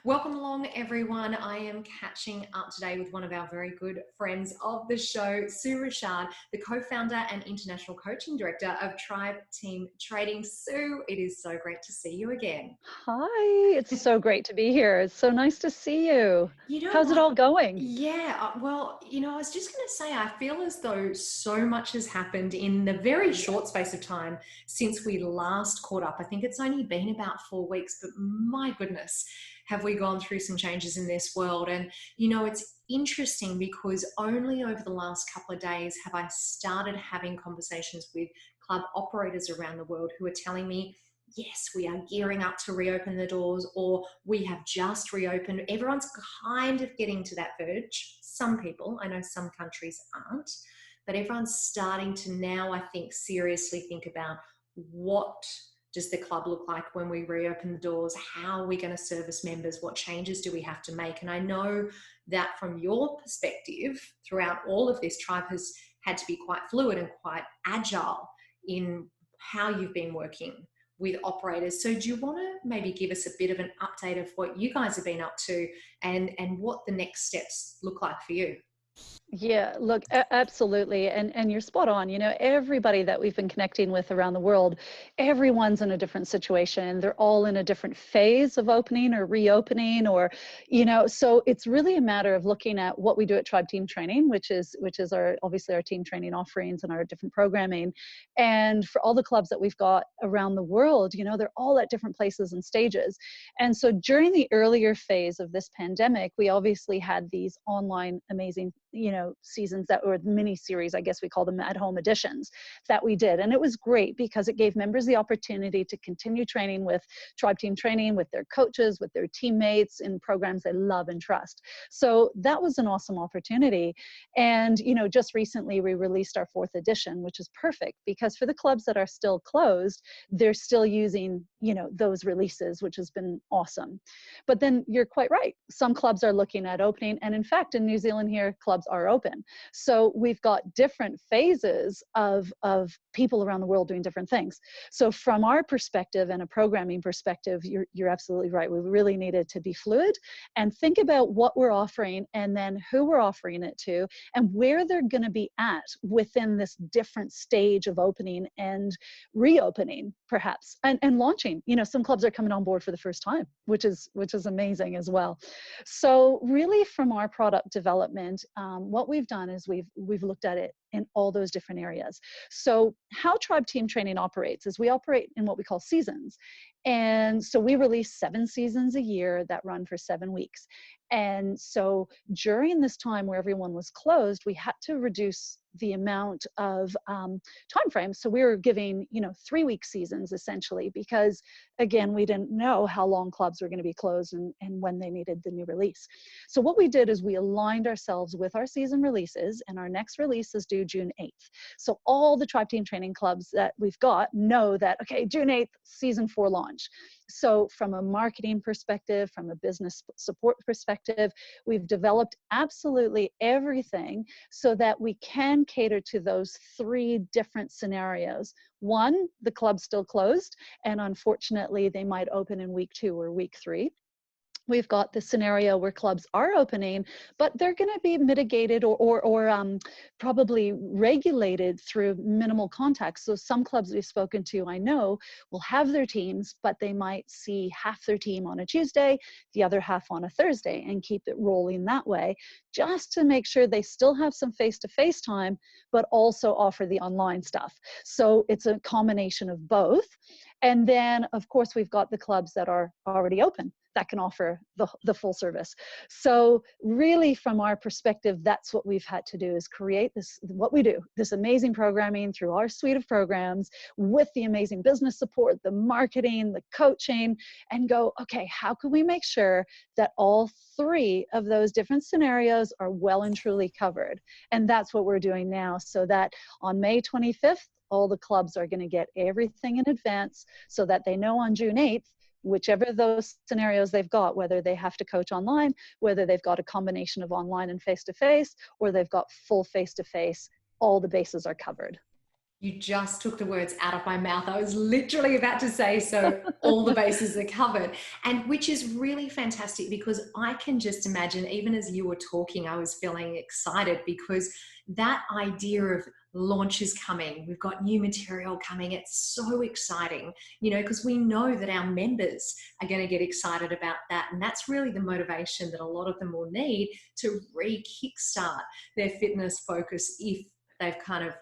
Welcome along, everyone. I am catching up today with one of our very good friends of the show, Sue Richard, the co-founder and international coaching director of Tribe Team Trading. Sue, it is so great to see you again. Hi, it's so great to be here. It's so nice to see you. You know How's it what? all going? Yeah, I was just going to say, I feel as though so much has happened in the very short space of time since we last caught up. I think it's only been about 4 weeks, but my goodness, have we gone through some changes in this world? And, it's interesting because only over the last couple of days have I started having conversations with club operators around the world who are telling me, yes, we are gearing up to reopen the doors, or we have just reopened. Everyone's kind of getting to that verge. Some people, I know some countries aren't, but everyone's starting to now, I think, seriously think about what does the club look like when we reopen the doors? How are we going to service members? What changes do we have to make? And I know that from your perspective, throughout all of this, Tribe has had to be quite fluid and quite agile in how you've been working with operators. So do you want to maybe give us a bit of an update of what you guys have been up to and what the next steps look like for you? Yeah, look, absolutely. And you're spot on. Everybody that we've been connecting with around the world, everyone's in a different situation. They're all in a different phase of opening or reopening so it's really a matter of looking at what we do at Tribe Team Training, which is our obviously our team training offerings and our different programming. And for all the clubs that we've got around the world, they're all at different places and stages. And so during the earlier phase of this pandemic, we obviously had these online amazing seasons that were mini series, I guess we call them at home editions that we did. And it was great because it gave members the opportunity to continue training with Tribe Team Training, with their coaches, with their teammates in programs they love and trust. So that was an awesome opportunity. And, just recently we released our 4th edition, which is perfect because for the clubs that are still closed, they're still using, those releases, which has been awesome. But then you're quite right. Some clubs are looking at opening. And in fact, in New Zealand here, clubs are open. So we've got different phases of people around the world doing different things. So from our perspective and a programming perspective, you're absolutely right. We really needed to be fluid and think about what we're offering and then who we're offering it to and where they're going to be at within this different stage of opening and reopening, perhaps, and launching. Some clubs are coming on board for the first time, which is amazing as well. So really from our product development, what we've done is we've looked at it in all those different areas. So how Tribe Team Training operates is we operate in what we call seasons. And so we release 7 seasons a year that run for 7 weeks. And so during this time where everyone was closed, we had to reduce the amount of time frames. So we were giving, 3-week seasons essentially, because again, we didn't know how long clubs were going to be closed and when they needed the new release. So what we did is we aligned ourselves with our season releases, and our next release is due June 8th. So all the Tribe Team Training clubs that we've got know that, okay, June 8th, season 4 launch. So from a marketing perspective, from a business support perspective, we've developed absolutely everything so that we can cater to those 3 different scenarios. One, the club's still closed, and unfortunately, they might open in week 2 or week 3. We've got the scenario where clubs are opening, but they're going to be mitigated or probably regulated through minimal contact. So some clubs we've spoken to, I know, will have their teams, but they might see half their team on a Tuesday, the other half on a Thursday, and keep it rolling that way, just to make sure they still have some face-to-face time, but also offer the online stuff. So it's a combination of both. And then, of course, we've got the clubs that are already open that can offer the full service. So really from our perspective, that's what we've had to do, is create what we do, this amazing programming through our suite of programs with the amazing business support, the marketing, the coaching, and go, okay, how can we make sure that all 3 of those different scenarios are well and truly covered? And that's what we're doing now, so that on May 25th, all the clubs are going to get everything in advance so that they know on June 8th, whichever those scenarios they've got, whether they have to coach online, whether they've got a combination of online and face-to-face, or they've got full face-to-face, all the bases are covered. You just took the words out of my mouth. I was literally about to say, so all the bases are covered. And which is really fantastic, because I can just imagine, even as you were talking, I was feeling excited, because that idea of launch is coming, we've got new material coming. It's so exciting, because we know that our members are going to get excited about that. And that's really the motivation that a lot of them will need to re-kickstart their fitness focus if they've kind of,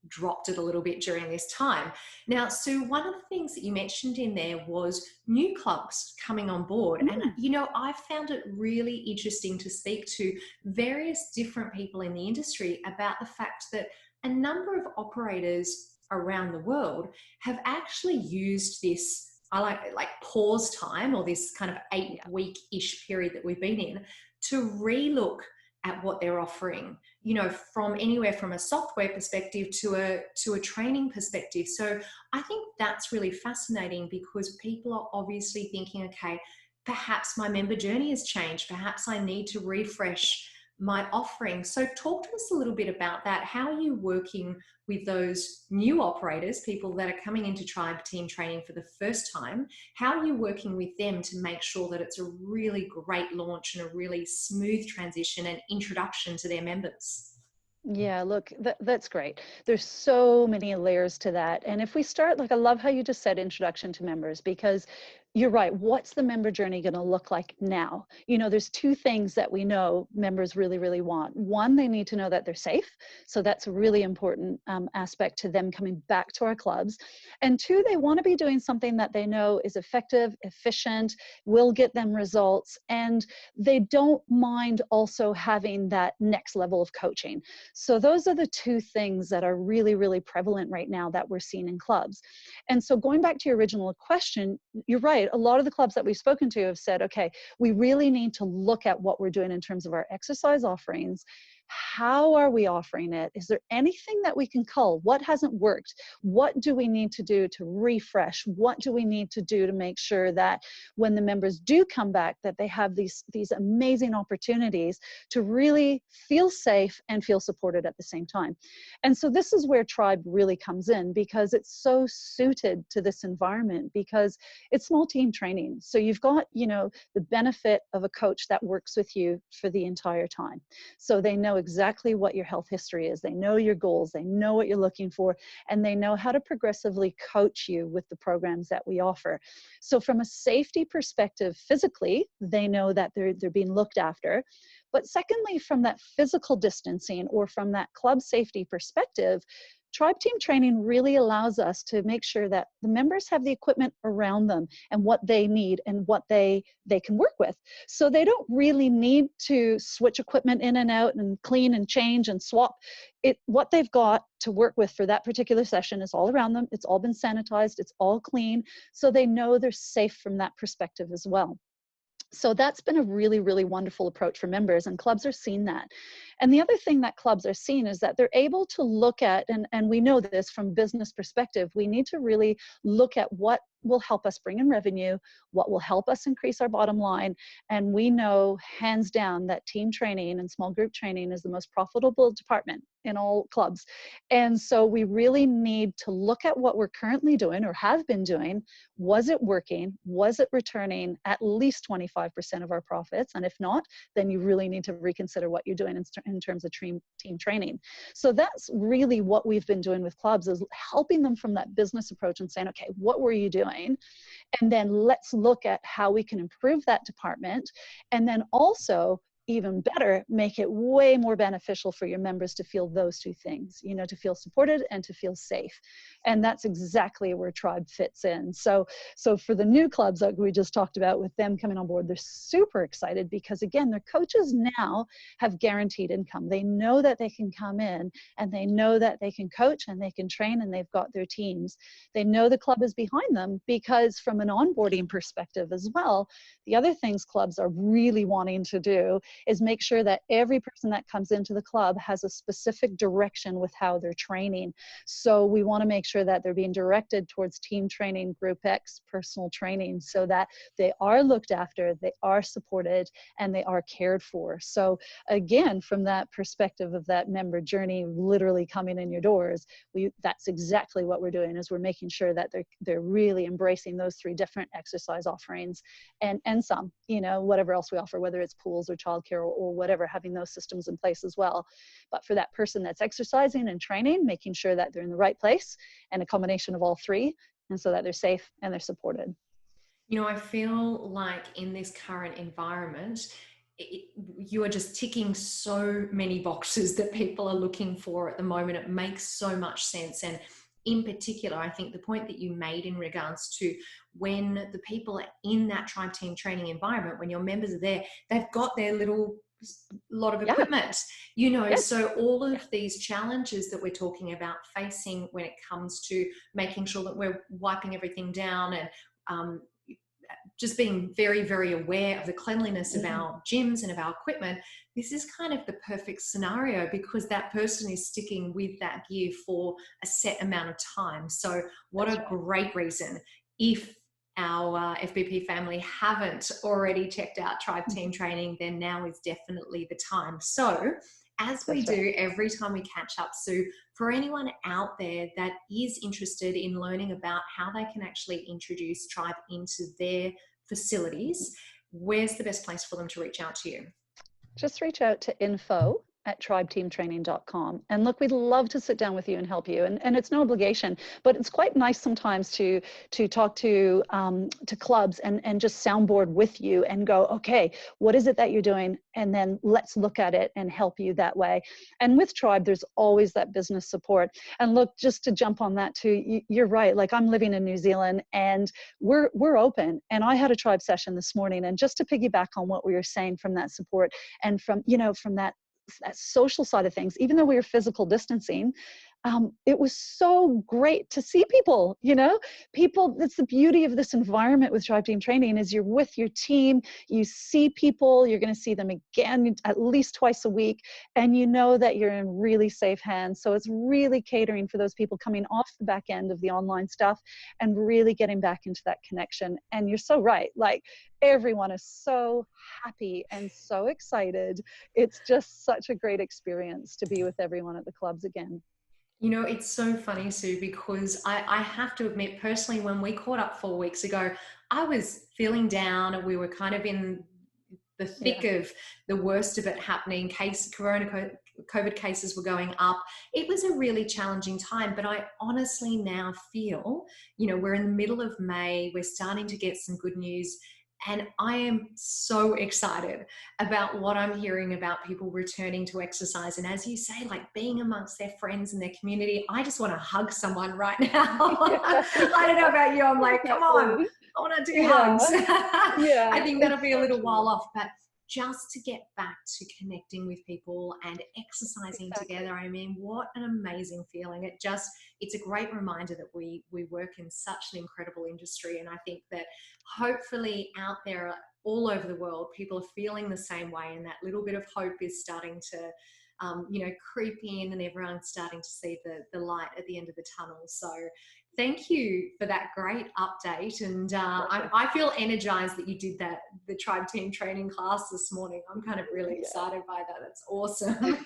dropped it a little bit during this time. Now, Sue, one of the things that you mentioned in there was new clubs coming on board. And, Mm, I found it really interesting to speak to various different people in the industry about the fact that a number of operators around the world have actually used this, I like pause time, or this kind of eight yeah. week-ish period that we've been in, to relook at what they're offering, from anywhere from a software perspective to a training perspective. So I think that's really fascinating, because people are obviously thinking, okay, perhaps my member journey has changed, perhaps I need to refresh my offering. So talk to us a little bit about that. How are you working with those new operators, people that are coming into Tribe Team Training for the first time? How are you working with them to make sure that it's a really great launch and a really smooth transition and introduction to their members? Yeah, look, that's great. There's so many layers to that. And if we start, like, I love how you just said introduction to members, because you're right. What's the member journey going to look like now? There's two things that we know members really, really want. One, they need to know that they're safe. So that's a really important aspect to them coming back to our clubs. And two, they want to be doing something that they know is effective, efficient, will get them results. And they don't mind also having that next level of coaching. So those are the two things that are really, really prevalent right now that we're seeing in clubs. And so going back to your original question, you're right. A lot of the clubs that we've spoken to have said, okay, we really need to look at what we're doing in terms of our exercise offerings. How are we offering it? Is there anything that we can cull? What hasn't worked? What do we need to do to refresh? What do we need to do to make sure that when the members do come back, that they have these amazing opportunities to really feel safe and feel supported at the same time? And so this is where Tribe really comes in, because it's so suited to this environment, because it's small team training. So you've got, the benefit of a coach that works with you for the entire time. So they know exactly what your health history is. They know your goals. They know what you're looking for, and they know how to progressively coach you with the programs that we offer. So from a safety perspective, physically, they know that they're being looked after. But secondly, from that physical distancing, or from that club safety perspective, Tribe Team Training really allows us to make sure that the members have the equipment around them and what they need and what they can work with. So they don't really need to switch equipment in and out and clean and change and swap. What they've got to work with for that particular session is all around them. It's all been sanitized. It's all clean. So they know they're safe from that perspective as well. So that's been a really, really wonderful approach for members, and clubs are seeing that. And the other thing that clubs are seeing is that they're able to look at, and we know this from business perspective, we need to really look at what will help us bring in revenue, what will help us increase our bottom line. And we know hands down that team training and small group training is the most profitable department in all clubs. And so we really need to look at what we're currently doing or have been doing. Was it working? Was it returning at least 25% of our profits? And if not, then you really need to reconsider what you're doing in terms of team training. So that's really what we've been doing with clubs, is helping them from that business approach and saying, okay, what were you doing? And then let's look at how we can improve that department. And then also, even better, make it way more beneficial for your members to feel those two things, to feel supported and to feel safe. And that's exactly where Tribe fits in. So for the new clubs that we just talked about, with them coming on board, they're super excited, because again, their coaches now have guaranteed income. They know that they can come in and they know that they can coach and they can train, and they've got their teams. They know the club is behind them, because from an onboarding perspective as well, the other things clubs are really wanting to do is make sure that every person that comes into the club has a specific direction with how they're training. So we want to make sure that they're being directed towards team training, group X, personal training, so that they are looked after, they are supported, and they are cared for. So again, from that perspective of that member journey literally coming in your doors, that's exactly what we're doing, is we're making sure that they're really embracing those 3 different exercise offerings, and some, you know, whatever else we offer, whether it's pools or childcare or whatever, having those systems in place as well. But for that person that's exercising and training, making sure that they're in the right place, and a combination of all 3, and so that they're safe and they're supported. You know, I feel like in this current environment, you are just ticking so many boxes that people are looking for at the moment. It makes so much sense. And in particular, I think the point that you made in regards to when the people are in that tribe team training environment, when your members are there, they've got their little lot of Yeah. equipment, you know, Yes. so all Yeah. of these challenges that we're talking about facing when it comes to making sure that we're wiping everything down and um, just being very, very aware of the cleanliness of Mhm. our gyms and of our equipment, this is kind of the perfect scenario because that person is sticking with that gear for a set amount of time. So, what That's a right. great reason. If our FBP family haven't already checked out Tribe Team Mhm. Training, then now is definitely the time. So, as we That's right. do every time we catch up, Sue, for anyone out there that is interested in learning about how they can actually introduce Tribe into their facilities, where's the best place for them to reach out to you? Just reach out to info@tribeteamtraining.com. And look, we'd love to sit down with you and help you. And it's no obligation, but it's quite nice sometimes to talk to clubs and just soundboard with you and go, okay, what is it that you're doing? And then let's look at it and help you that way. And with Tribe, there's always that business support. And look, just to jump on that too, you're right. Like, I'm living in New Zealand and we're open. And I had a Tribe session this morning. And just to piggyback on what we were saying from that support, and from, you know, from that social side of things, even though we were physical distancing, it was so great to see people, you know, people. That's the beauty of this environment with Tribe Team Training, is you're with your team, you see people, you're going to see them again at least twice a week, and you know that you're in really safe hands. So it's really catering for those people coming off the back end of the online stuff and really getting back into that connection. And you're so right. Like, everyone is so happy and so excited. It's just such a great experience to be with everyone at the clubs again. You know, it's so funny, Sue, because I have to admit, personally, when we caught up 4 weeks ago, I was feeling down and we were kind of in the thick Yeah. of the worst of it happening. COVID cases were going up. It was a really challenging time, but I honestly now feel, you know, we're in the middle of May, we're starting to get some good news. And I am so excited about what I'm hearing about people returning to exercise. And as you say, like being amongst their friends and their community, I just want to hug someone right now. Yeah, I don't know about you. I'm like, come on, exactly. I want to do Yeah, hugs. I yeah, think that'll it's be a so little while true. off, but just to get back to connecting with people and exercising Exactly. together, I mean, what an amazing feeling. It's a great reminder that we work in such an incredible industry. And I think that hopefully out there all over the world, people are feeling the same way, and that little bit of hope is starting to you know, creep in, and everyone's starting to see the light at the end of the tunnel. So thank you for that great update. And Pleasure. I feel energized that you did the Tribe Team Training class this morning. I'm kind of really Yeah. excited by that. That's awesome.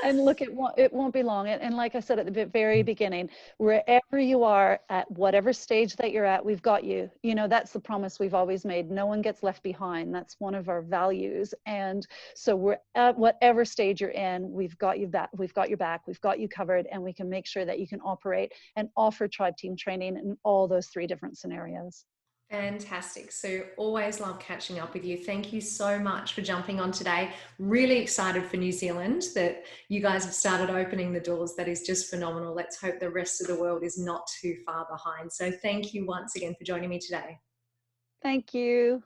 And look, it won't be long. And like I said at the very beginning, wherever you are, at whatever stage that you're at, we've got you. You know, that's the promise we've always made. No one gets left behind. That's one of our values. And so we're at whatever stage you're in, we've got you back. We've got your back. We've got you covered, and we can make sure that you can operate and offer Tribe Team Training in all those 3 different scenarios. Fantastic. So, always love catching up with you. Thank you so much for jumping on today. Really excited for New Zealand that you guys have started opening the doors. That is just phenomenal. Let's hope the rest of the world is not too far behind. So, thank you once again for joining me today. Thank you.